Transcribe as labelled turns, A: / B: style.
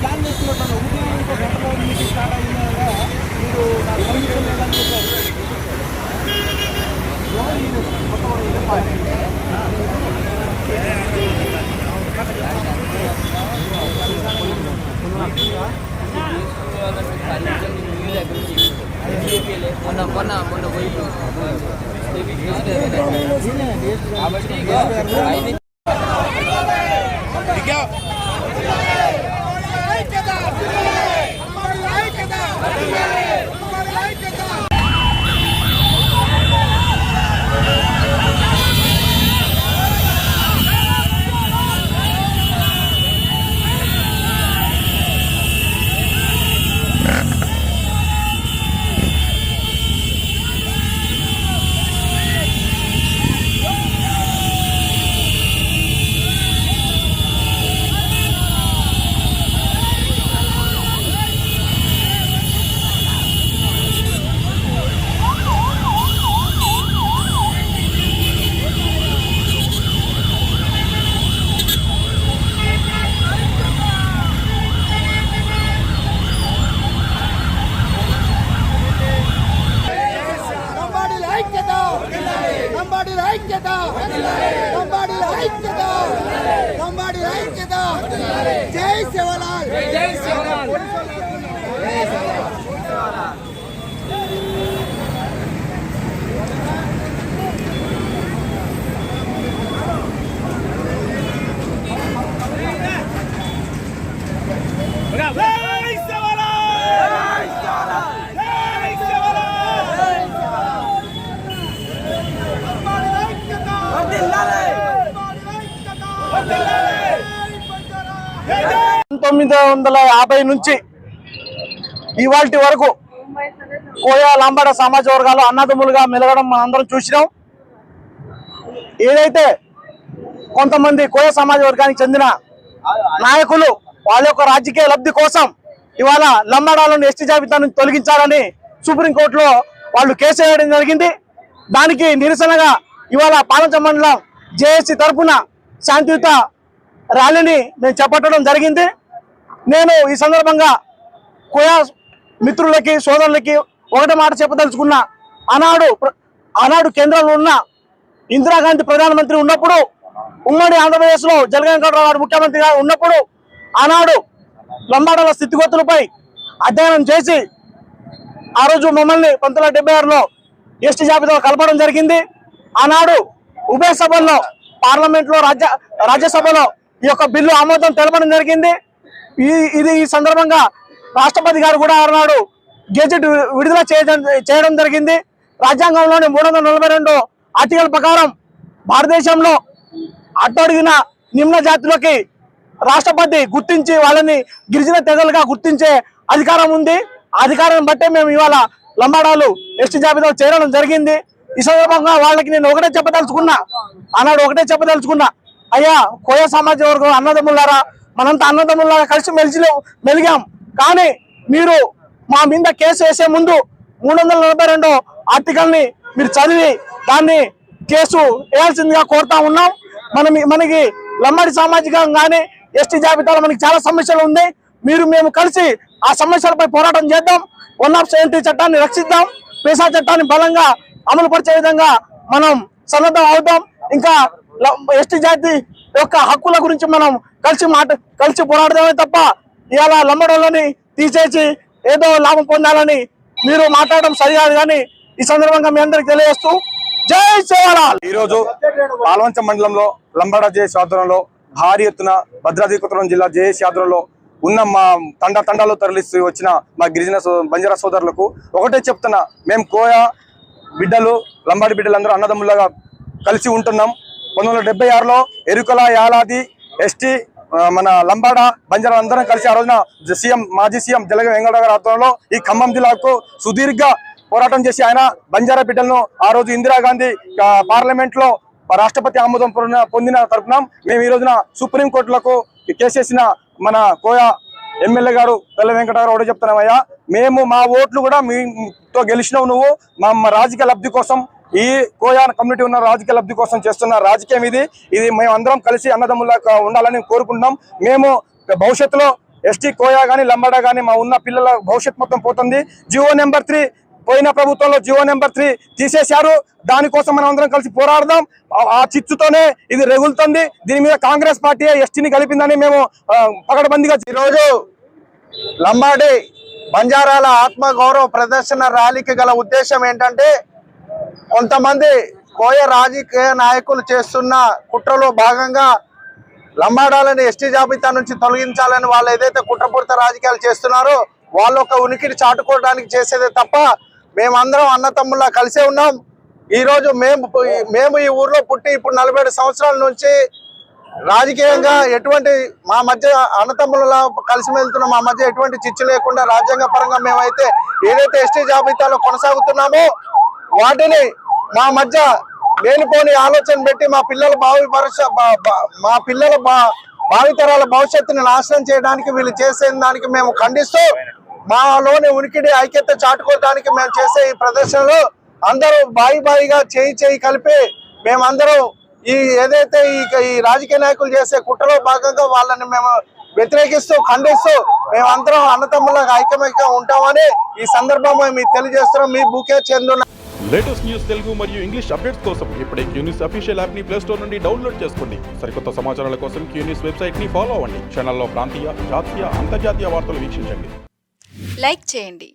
A: Plan చేస్తున్నట్టు ఉదయం ఇంకో గంటలో మీటింగ్ స్టార్ట్ అయినా మీరు నా పర్మిషన్ లేదని చెప్పారు. మొన్న పోయి కాబట్టి జై శివలాల్ జై శివలాల్ జై శివలాల్. నుంచి ఇవాల్టి వరకు కోయా లంబాడ సమాజ వర్గాలు అన్నదమ్ములుగా మెలగడం మనం అందరం చూసినాం. ఏదైతే కొంతమంది కోయా సమాజ వర్గానికి చెందిన నాయకులు వాళ్ళ యొక్క రాజకీయ లబ్ధి కోసం ఇవాళ లంబాడాలను ఎస్టీ జాబితా నుంచి తొలగించాలని సుప్రీంకోర్టులో వాళ్ళు కేసు వేయడం జరిగింది. దానికి నిరసనగా ఇవాళ పాలంచ మండలం జేఏసీ తరఫున శాంతియుత ర్యాలీని మేము చేపట్టడం జరిగింది. నేను ఈ సందర్భంగా కోయా మిత్రులకి సోదరులకి ఒకటే మాట చెప్పదలుచుకున్నా. ఆనాడు కేంద్రంలో ఉన్న ఇందిరాగాంధీ ప్రధానమంత్రి ఉన్నప్పుడు, ఉమ్మడి ఆంధ్రప్రదేశ్లో జగన్మోహన్ రెడ్డి ముఖ్యమంత్రిగా ఉన్నప్పుడు ఆనాడు లంబాడాల స్థితిగతులపై అధ్యయనం చేసి ఆ రోజు మమ్మల్ని 1976లో ఎస్టీ జాబితాలో కలపడం జరిగింది. ఆనాడు ఉభయ సభల్లో పార్లమెంట్లో రాజ్యసభలో ఈ యొక్క బిల్లు ఆమోదం తెలపడం జరిగింది. ఈ సందర్భంగా రాష్ట్రపతి గారు కూడా ఆనాడు గెజెట్ విడుదల చేయడం జరిగింది. రాజ్యాంగంలోని 342 ఆర్టికల్ ప్రకారం భారతదేశంలో అట్టడుగిన నిమ్న జాతులకి రాష్ట్రపతి గుర్తించి వాళ్ళని గిరిజన తెగలుగా గుర్తించే అధికారం ఉంది. అధికారం బట్టే మేము ఇవాళ లంబాడాలు ఎస్టీ జాబితాలో చేరడం జరిగింది. ఈ సందర్భంగా వాళ్ళకి నేను ఒకటే చెప్పదలుచుకున్నా, అయ్యా కోయా సమాజ వర్గం అన్నదమ్ములారా, మనంతా అన్నదమ్ములాగా కలిసి మెలిగాం. కానీ మీరు మా మీద కేసు వేసే ముందు 342 ఆర్టికల్ని మీరు చదివి దాన్ని కేసు వేయాల్సిందిగా కోరుతా ఉన్నాం. మనకి లంబాడి సామాజికం కానీ ఎస్టీ జాబితాలో మనకి చాలా సమస్యలు ఉంది. మేము కలిసి ఆ సమస్యలపై పోరాటం చేద్దాం. 170 చట్టాన్ని రక్షిద్దాం. పేసా చట్టాన్ని బలంగా అమలు పరిచే విధంగా మనం సన్నద్ధం అవుతాం. ఇంకా ఎస్టీ జాతి యొక్క హక్కుల గురించి మనం కలిసి పోరాడదామే తప్ప ఇవాళ లంబాడోళ్ళని తీసేసి ఏదో లాభం పొందాలని మీరు మాట్లాడడం సరికాదు. కానీ ఈ సందర్భంగా మీ అందరికి తెలియజేస్తూ జై శివలాల్.
B: ఈరోజు పాల్వంచ మండలంలో లంబాడ జేఏసీ ఆధ్వర్యంలో భారీ ఎత్తున భద్రాద్రి కొత్తగూడెం జిల్లా జేఏసీ ఆధ్వర్యంలో ఉన్న మా తండాలో తరలిస్తూ వచ్చిన మా గిరిజన బంజారా సోదరులకు ఒకటే చెప్తున్నా, మేము కోయా బిడ్డలు లంబాడి బిడ్డలు అందరూ అన్నదమ్ములాగా కలిసి ఉంటున్నాం. 1976లో ఎరుకల యాలాది ఎస్టీ మన లంబాడ బంజారా అందరం కలిసి ఆ రోజున మాజీ సీఎం జలగం వెంకటరావు గారి ఆధ్వర్యంలో ఈ ఖమ్మం జిల్లాకు సుదీర్ఘ పోరాటం చేసి ఆయన బంజారా బిడ్డలను ఆ రోజు ఇందిరాగాంధీ పార్లమెంట్ లో రాష్ట్రపతి ఆమోదం పొందిన తరపున మేము ఈ రోజున సుప్రీంకోర్టులకు కేసేసిన మన కోయా ఎమ్మెల్యే గారు తెల్ల వెంకట గారు ఒకటే చెప్తున్నామయ్యా, మేము మా ఓట్లు కూడా మీతో గెలిచినావు, నువ్వు మా రాజకీయ లబ్ధి కోసం ఈ కోయా కమ్యూనిటీ ఉన్న రాజకీయ లబ్ధి కోసం చేస్తున్న రాజకీయం ఇది మేము అందరం కలిసి అన్నదమ్ములా ఉండాలని కోరుకుంటున్నాం. మేము భవిష్యత్తులో ఎస్టీ కోయా కానీ లంబాడా కానీ మా ఉన్న పిల్లల భవిష్యత్ మొత్తం పోతుంది. జీవో నెంబర్ 3 పోయిన ప్రభుత్వంలో జీవో నెంబర్ 3 తీసేశారు. దానికోసం మనం అందరం కలిసి పోరాడదాం. ఆ చిచ్చుతోనే ఇది రెగులుతుంది. దీని మీద కాంగ్రెస్ పార్టీ ఎస్టీని కలిపిందని మేము పకడ్బందీగా
A: ఈరోజు లంబాడి బంజారాల ఆత్మగౌరవ ప్రదర్శన ర్యాలీకి గల ఉద్దేశం ఏంటంటే, కొంతమంది కోయ రాజకీయ నాయకులు చేస్తున్న కుట్రలో భాగంగా లంబాడాలని ఎస్టీ జాబితా నుంచి తొలగించాలని వాళ్ళు ఏదైతే కుట్రపూరిత రాజకీయాలు చేస్తున్నారో వాళ్ళ ఒక ఉనికిని చాటుకోవడానికి చేసేదే తప్ప మేమందరం అన్నతమ్ముల్లా కలిసే ఉన్నాం. ఈరోజు మేము ఈ ఊర్లో పుట్టి ఇప్పుడు 47 సంవత్సరాల నుంచి రాజకీయంగా ఎటువంటి మా మధ్య అన్నతమ్ముల కలిసి వెళ్తున్న మా మధ్య ఎటువంటి చిచ్చు లేకుండా రాజ్యాంగ పరంగా మేమైతే ఏదైతే ఎస్టీ జాబితాలో కొనసాగుతున్నామో వాటిని మా మధ్య లేనిపోని ఆలోచన పెట్టి మా పిల్లల భావితరాల భవిష్యత్తుని నాశనం చేయడానికి వీళ్ళు చేసే దానికి మేము ఖండిస్తూ మాలోని ఉనికిడి ఐక్యత చాటుకోవడానికి మేము చేసే ఈ ప్రదర్శనలో అందరూ బాయిగా చేయి కలిపి మేమందరం ఈ ఏదైతే ఈ రాజకీయ నాయకులు చేసే కుట్రలో భాగంగా వాళ్ళని మేము వ్యతిరేకిస్తూ ఖండిస్తూ మేమందరం అన్నతమ్ములకు ఐక్యమైక్యం ఉంటామని ఈ సందర్భంగా మీకు తెలియజేస్తున్నాం. మీ బూకే చందున
C: లేటెస్ట్ న్యూస్ తెలుగు మరియు ఇంగ్లీష్ అప్డేట్స్ కోసం ఇప్పుడే క్యూన్యూస్ అఫీషియల్ యాప్ ని ప్లే స్టోర్ నుండి డౌన్లోడ్ చేసుకోండి. సరికొత్త సమాచారాల కోసం క్యూన్యూస్ వెబ్సైట్ ని ఫాలో అవ్వండి. ఛానల్లో ప్రాంతీయ, జాతీయ, అంతర్జాతీయ వార్తలు వీక్షించండి.
D: లైక్ చేయండి.